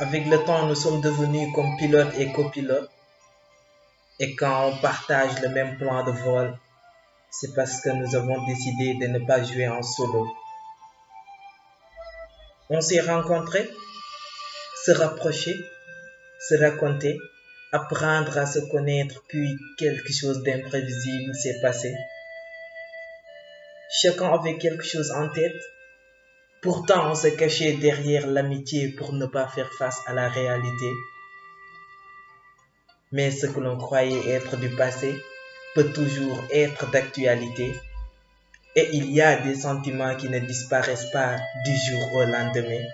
Avec le temps, nous sommes devenus comme pilote et copilote. Et quand on partage le même plan de vol, c'est parce que nous avons décidé de ne pas jouer en solo. On s'est rencontrés, se rapprocher, se raconter, apprendre à se connaître, puis quelque chose d'imprévisible s'est passé. Chacun avait quelque chose en tête. Pourtant, on se cachait derrière l'amitié pour ne pas faire face à la réalité. Mais ce que l'on croyait être du passé peut toujours être d'actualité. Et il y a des sentiments qui ne disparaissent pas du jour au lendemain.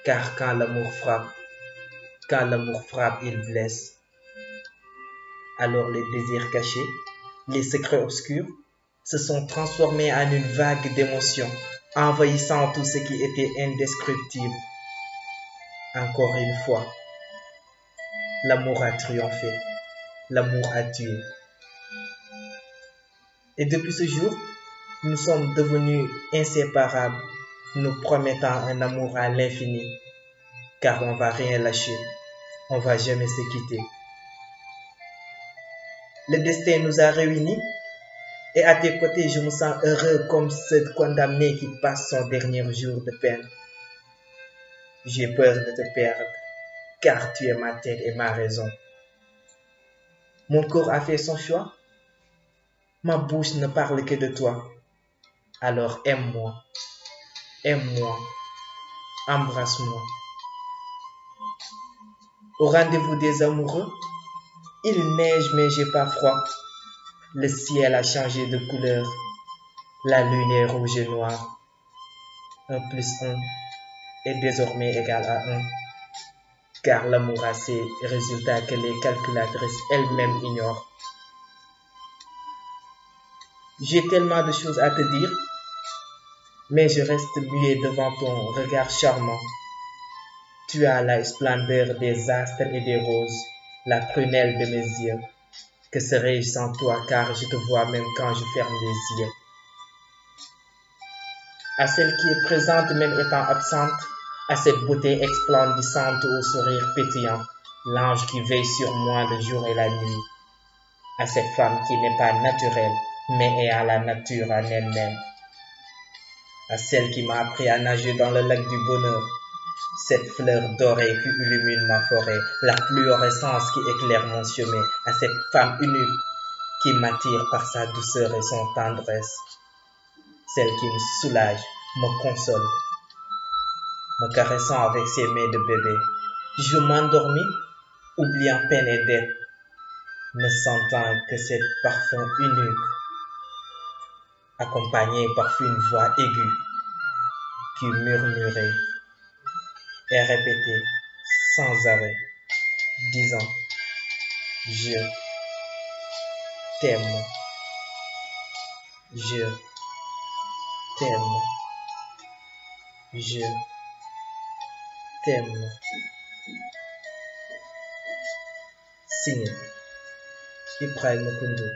Car quand l'amour frappe, il blesse. Alors les désirs cachés, les secrets obscurs, se sont transformés en une vague d'émotions, envahissant tout ce qui était indescriptible. Encore une fois, l'amour a triomphé, l'amour a tué. Et depuis ce jour, nous sommes devenus inséparables, nous promettant un amour à l'infini, car on va rien lâcher, on va jamais se quitter. Le destin nous a réunis, et à tes côtés, je me sens heureux comme ce condamné qui passe son dernier jour de peine. J'ai peur de te perdre, car tu es ma tête et ma raison. Mon corps a fait son choix, ma bouche ne parle que de toi. Alors aime-moi, embrasse-moi. Au rendez-vous des amoureux, il neige mais j'ai pas froid. Le ciel a changé de couleur, la lune est rouge et noire. 1 + 1 est désormais égal à 1, car l'amour a ses résultats que les calculatrices elles-mêmes ignorent. J'ai tellement de choses à te dire, mais je reste muet devant ton regard charmant. Tu as la splendeur des astres et des roses, la prunelle de mes yeux. Que serais-je sans toi, car je te vois même quand je ferme les yeux. À celle qui est présente même étant absente, à cette beauté explendissante au sourire pétillant, l'ange qui veille sur moi le jour et la nuit. À cette femme qui n'est pas naturelle, mais est à la nature en elle-même. À celle qui m'a appris à nager dans le lac du bonheur, cette fleur dorée qui illumine ma forêt, la fluorescence qui éclaire mon chemin, à cette femme unique qui m'attire par sa douceur et son tendresse, celle qui me soulage, me console, me caressant avec ses mains de bébé. Je m'endormis, oubliant peine et dette, ne sentant que cet parfum unique, accompagné par une voix aiguë qui murmurait et répétait sans arrêt, disant: je t'aime, je t'aime, je t'aime. Signé Ibrahim Koundou.